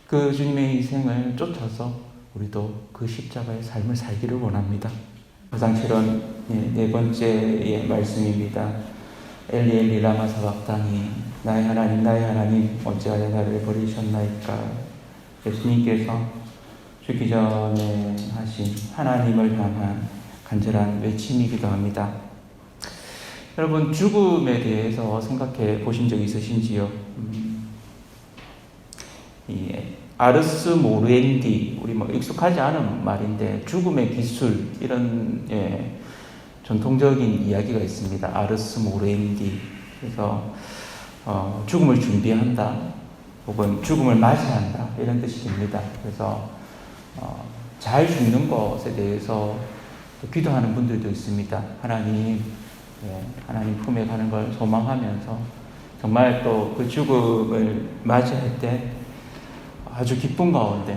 그 주님의 희생을 쫓아서 우리도 그 십자가의 삶을 살기를 원합니다. 가상실은 네 번째의 말씀입니다. 엘리 엘리 라마 사박다니 나의 하나님 어찌하여 나를 버리셨나이까. 예수님께서 죽기 전에 하신 하나님을 향한 간절한 외침이기도 합니다. 여러분, 죽음에 대해서 생각해 보신 적 있으신지요? 이 아르스 모르엔디, 우리 익숙하지 않은 말인데 죽음의 기술, 이런 전통적인 이야기가 있습니다. 아르스 모르엔디. 그래서 죽음을 준비한다, 혹은 죽음을 맞이한다, 이런 뜻이 됩니다. 그래서 잘 죽는 것에 대해서 기도하는 분들도 있습니다. 하나님 품에 가는 걸 소망하면서 정말 또 그 죽음을 맞이할 때 아주 기쁨 가운데,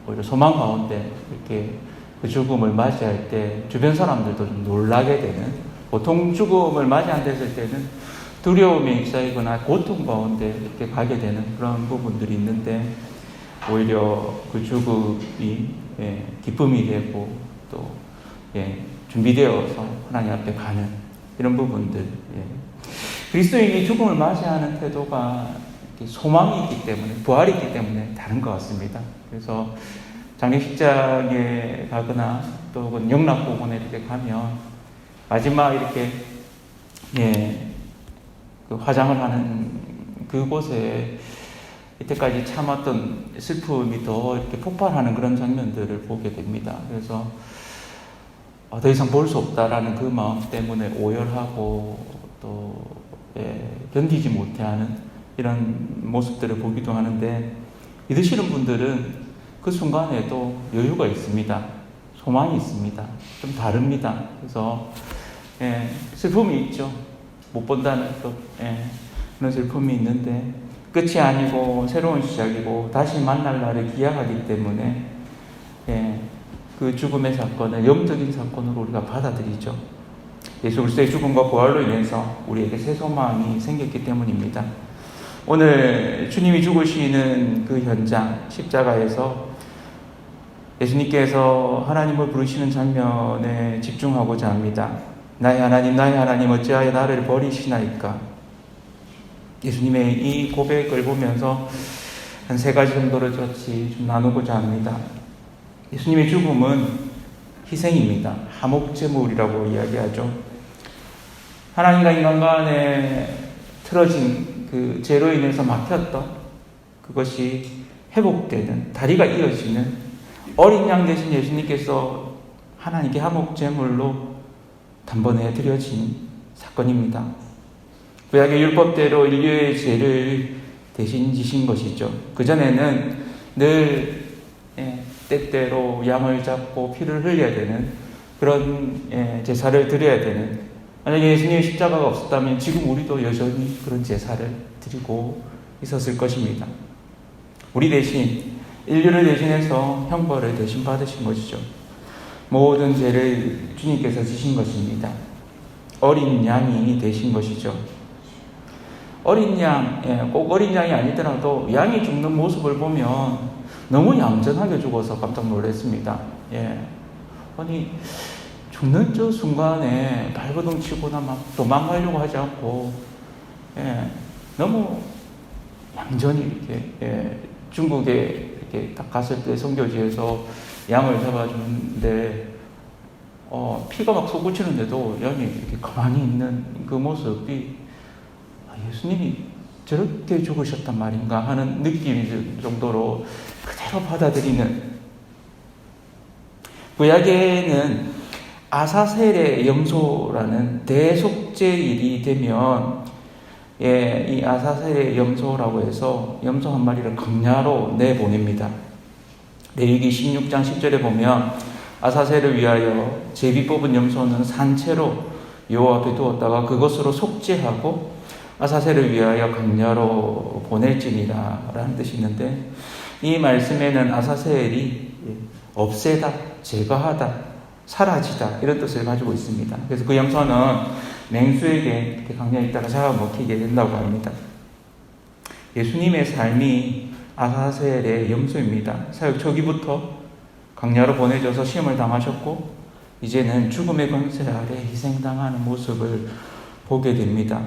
오히려 소망 가운데 이렇게 그 죽음을 맞이할 때 주변 사람들도 좀 놀라게 되는, 보통 죽음을 맞이 안 됐을 때는 두려움에 쌓이거나 고통 가운데 이렇게 가게 되는 그런 부분들이 있는데, 오히려 그 죽음이 기쁨이 되고 또 준비되어서 하나님 앞에 가는 이런 부분들. 그리스도인이 죽음을 맞이하는 태도가 소망이 있기 때문에, 부활이 있기 때문에 다른 것 같습니다. 그래서 장례식장에 가거나 또 혹은 영락복원에 이렇게 가면 마지막 이렇게 그 화장을 하는 그곳에 이때까지 참았던 슬픔이 더 이렇게 폭발하는 그런 장면들을 보게 됩니다. 그래서 더 이상 볼 수 없다라는 그 마음 때문에 오열하고 또 견디지 못해하는 이런 모습들을 보기도 하는데, 믿으시는 분들은 그 순간에도 여유가 있습니다. 소망이 있습니다. 좀 다릅니다. 그래서 슬픔이 있죠. 못 본다는 그런 슬픔이 있는데, 끝이 아니고 새로운 시작이고 다시 만날 날을 기약하기 때문에 그 죽음의 사건을 영적인 사건으로 우리가 받아들이죠. 예수 그리스도의 죽음과 부활로 인해서 우리에게 새 소망이 생겼기 때문입니다. 오늘 주님이 죽으시는 그 현장, 십자가에서 예수님께서 하나님을 부르시는 장면에 집중하고자 합니다. 나의 하나님 어찌하여 나를 버리시나이까. 예수님의 이 고백을 보면서 한 세 가지 정도를 같이 좀 나누고자 합니다. 예수님의 죽음은 희생입니다. 화목제물이라고 이야기하죠. 하나님과 인간 간에 틀어진 그 죄로 인해서 막혔던 그것이 회복되는, 다리가 이어지는 어린 양 대신 예수님께서 하나님께 화목제물로 단번에 드려진 사건입니다. 구약의 율법대로 인류의 죄를 대신 지신 것이죠. 그전에는 늘 때때로 양을 잡고 피를 흘려야 되는 그런 제사를 드려야 되는, 만약에 예수님의 십자가가 없었다면 지금 우리도 여전히 그런 제사를 드리고 있었을 것입니다. 우리 대신, 인류를 대신해서 형벌을 대신 받으신 것이죠. 모든 죄를 주님께서 지신 것입니다. 어린 양이 되신 것이죠. 어린 양, 꼭 어린 양이 아니더라도 양이 죽는 모습을 보면 너무 얌전하게 죽어서 깜짝 놀랐습니다. 아니, 죽는 저 순간에 발버둥 치거나 막 도망가려고 하지 않고, 너무 얌전히 이렇게, 중국에 이렇게 딱 갔을 때 선교지에서 양을 잡아주는데, 피가 막 솟구치는데도 양이 이렇게 가만히 있는 그 모습이, 예수님이 저렇게 죽으셨단 말인가 하는 느낌이 정도로 그대로 받아들이는. 구약에는 아사셀의 염소라는 대속죄일이 되면, 이 아사셀의 염소라고 해서 염소 한 마리를 광야로 내보냅니다. 레위기 16장 10절에 보면 아사셀을 위하여 제비 뽑은 염소는 산채로 여호와 앞에 두었다가 그것으로 속죄하고 아사셀을 위하여 광야로 보낼지니라 라는 뜻이 있는데, 이 말씀에는 아사셀이 없애다, 제거하다, 사라지다, 이런 뜻을 가지고 있습니다. 그래서 그 염소는 맹수에게 이렇게 광야에 있다가 잡아먹히게 된다고 합니다. 예수님의 삶이 아사셀의 염소입니다. 사역 초기부터 광야로 보내져서 시험을 당하셨고 이제는 죽음의 권세 아래 희생당하는 모습을 보게 됩니다.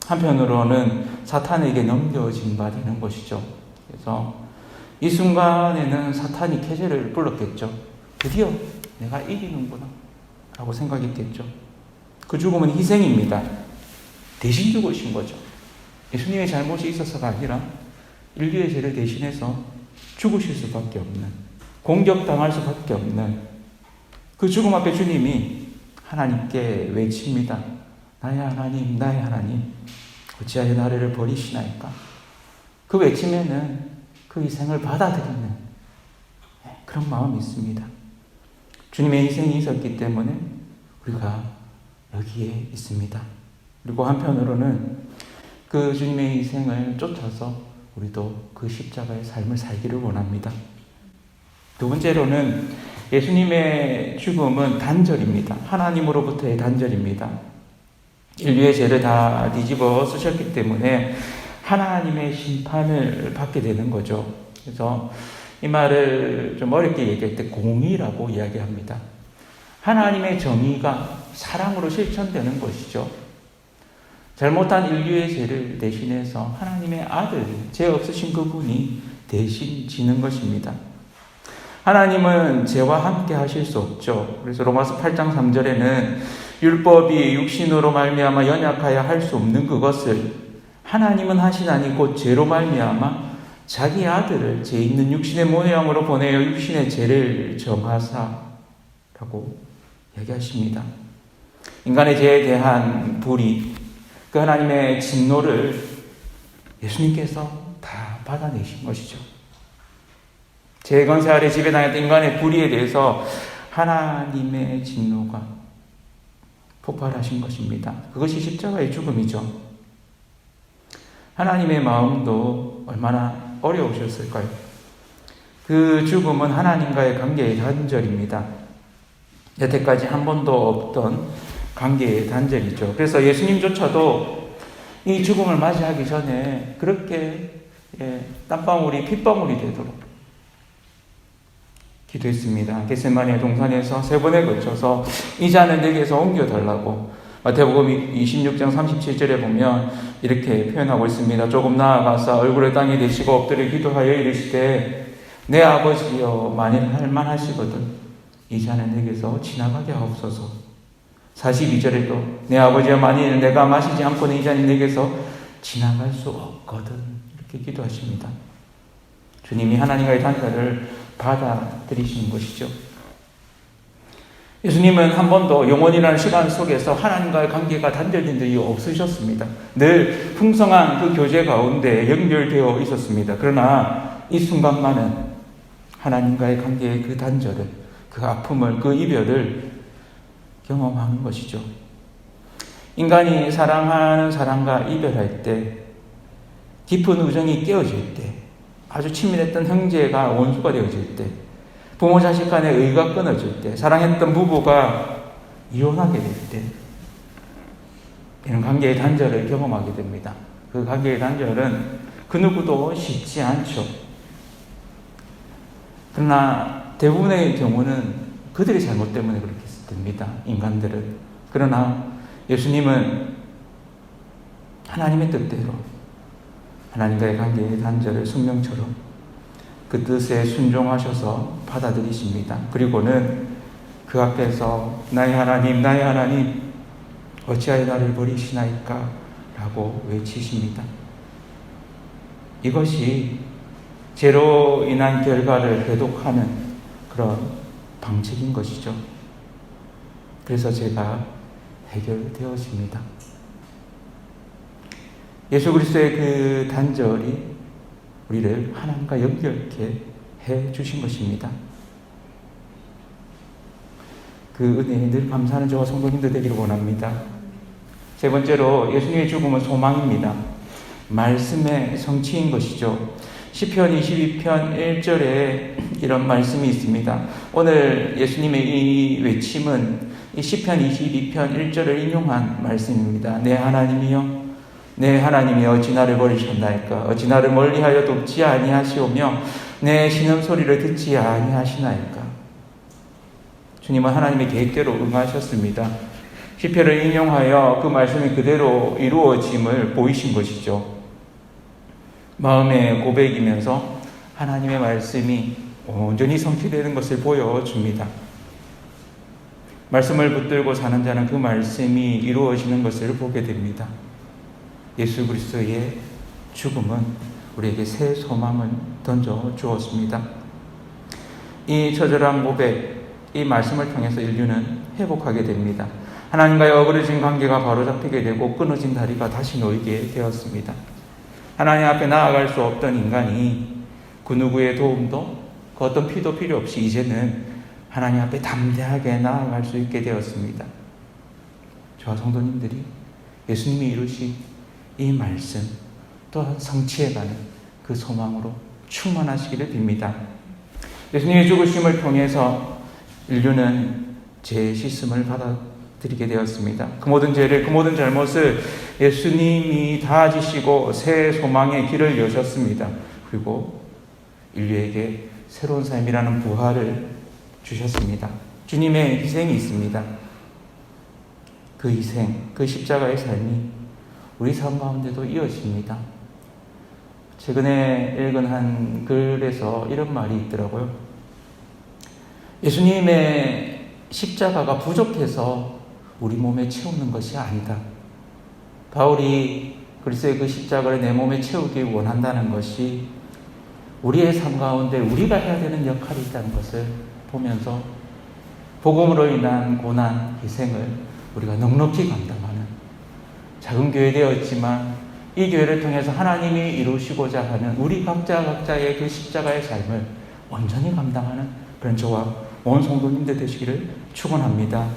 한편으로는 사탄에게 넘겨진 바 되는 것이죠. 그래서 이 순간에는 사탄이 쾌재를 불렀겠죠. 드디어 내가 이기는구나 라고 생각했겠죠. 그 죽음은 희생입니다. 대신 죽으신 거죠. 예수님의 잘못이 있어서가 아니라 인류의 죄를 대신해서 죽으실 수밖에 없는, 공격당할 수밖에 없는 그 죽음 앞에 주님이 하나님께 외칩니다. 나의 하나님, 나의 하나님, 어찌하여 나를 버리시나이까? 그 외침에는 그 희생을 받아들이는 그런 마음이 있습니다. 주님의 희생이 있었기 때문에 우리가 여기에 있습니다. 그리고 한편으로는 그 주님의 희생을 쫓아서 우리도 그 십자가의 삶을 살기를 원합니다. 두 번째로는 예수님의 죽음은 단절입니다. 하나님으로부터의 단절입니다. 인류의 죄를 다 뒤집어 쓰셨기 때문에 하나님의 심판을 받게 되는 거죠. 그래서 이 말을 좀 어렵게 얘기할 때 공의라고 이야기합니다. 하나님의 정의가 사랑으로 실천되는 것이죠. 잘못한 인류의 죄를 대신해서 하나님의 아들이, 죄 없으신 그분이 대신 지는 것입니다. 하나님은 죄와 함께 하실 수 없죠. 그래서 로마서 8장 3절에는 율법이 육신으로 말미암아 연약하여 할 수 없는 그것을 하나님은 하시나니 곧 죄로 말미암아 자기 아들을 죄 있는 육신의 모양으로 보내어 육신의 죄를 정하사라고 얘기하십니다. 인간의 죄에 대한 불의, 그 하나님의 진노를 예수님께서 다 받아내신 것이죠. 죄의 권세 아래 지배당했던 인간의 불의에 대해서 하나님의 진노가 폭발하신 것입니다. 그것이 십자가의 죽음이죠. 하나님의 마음도 얼마나 어려우셨을까요? 그 죽음은 하나님과의 관계의 단절입니다. 여태까지 한 번도 없던 관계의 단절이죠. 그래서 예수님조차도 이 죽음을 맞이하기 전에 그렇게 땀방울이 핏방울이 되도록 기도했습니다. 겟세마네 동산에서 3번에 걸쳐서 이 잔을 내게서 옮겨달라고. 마태복음 26장 37절에 보면 이렇게 표현하고 있습니다. 조금 나아가서 얼굴을 땅에 대시고 엎드려 기도하여 이르시되 내 아버지여 만일 할만하시거든 이 잔을 내게서 지나가게 하옵소서. 42절에도 내 아버지여 만일 내가 마시지 않고는 이 잔이 내게서 지나갈 수 없거든 이렇게 기도하십니다. 주님이 하나님과의 단절을 받아들이시는 것이죠. 예수님은 한 번도 영원이라는 시간 속에서 하나님과의 관계가 단절된 적이 없으셨습니다. 늘 풍성한 그 교제 가운데 연결되어 있었습니다. 그러나 이 순간만은 하나님과의 관계의 그 단절을, 그 아픔을, 그 이별을 경험하는 것이죠. 인간이 사랑하는 사람과 이별할 때, 깊은 우정이 깨어질 때, 아주 친밀했던 형제가 원수가 되어질 때, 부모 자식 간의 의가 끊어질 때, 사랑했던 부부가 이혼하게 될 때, 이런 관계의 단절을 경험하게 됩니다. 그 관계의 단절은 그 누구도 쉽지 않죠. 그러나 대부분의 경우는 그들의 잘못 때문에 그렇게 됩니다. 인간들은. 그러나 예수님은 하나님의 뜻대로 하나님과의 관계의 단절을 숙명처럼 그 뜻에 순종하셔서 받아들이십니다. 그리고는 그 앞에서 나의 하나님, 나의 하나님, 어찌하여 나를 버리시나이까? 라고 외치십니다. 이것이 죄로 인한 결과를 회복하는 그런 방책인 것이죠. 그래서 죄가 해결되어집니다. 예수 그리스도의 그 단절이 우리를 하나님과 연결케 해 주신 것입니다. 그 은혜에 늘 감사하는 저와 성도님들 되기를 원합니다. 세 번째로 예수님의 죽음은 소망입니다. 말씀의 성취인 것이죠. 시편 22편 1절에 이런 말씀이 있습니다. 오늘 예수님의 이 외침은 이 시편 22편 1절을 인용한 말씀입니다. 내 하나님이여 내 하나님이 어찌 나를 버리셨나이까? 어찌 나를 멀리하여 돕지 아니하시오며 내 신음소리를 듣지 아니하시나이까? 주님은 하나님의 계획대로 응하셨습니다. 시편을 인용하여 그 말씀이 그대로 이루어짐을 보이신 것이죠. 마음의 고백이면서 하나님의 말씀이 온전히 성취되는 것을 보여줍니다. 말씀을 붙들고 사는 자는 그 말씀이 이루어지는 것을 보게 됩니다. 예수 그리스도의 죽음은 우리에게 새 소망을 던져 주었습니다. 이 처절한 고백, 이 말씀을 통해서 인류는 회복하게 됩니다. 하나님과의 어그러진 관계가 바로잡히게 되고 끊어진 다리가 다시 놓이게 되었습니다. 하나님 앞에 나아갈 수 없던 인간이 그 누구의 도움도 그 어떤 피도 필요 없이 이제는 하나님 앞에 담대하게 나아갈 수 있게 되었습니다. 저와 성도님들이 예수님이 이루신 이 말씀 또한 성취해가는 그 소망으로 충만하시기를 빕니다. 예수님의 죽으심을 통해서 인류는 죄의 씻음을 받아들이게 되었습니다. 그 모든 죄를, 그 모든 잘못을 예수님이 다 지시고 새 소망의 길을 여셨습니다. 그리고 인류에게 새로운 삶이라는 부활을 주셨습니다. 주님의 희생이 있습니다. 그 희생, 그 십자가의 삶이 우리 삶 가운데도 이어집니다. 최근에 읽은 한 글에서 이런 말이 있더라고요. 예수님의 십자가가 부족해서 우리 몸에 채우는 것이 아니다. 바울이 그리스도의 그 십자가를 내 몸에 채우기 원한다는 것이 우리의 삶 가운데 우리가 해야 되는 역할이 있다는 것을 보면서 복음으로 인한 고난, 희생을 우리가 넉넉히 감당하는 작은 교회 되었지만 이 교회를 통해서 하나님이 이루시고자 하는 우리 각자의 그 십자가의 삶을 온전히 감당하는 그런 저와 온 성도님들 되시기를 축원합니다.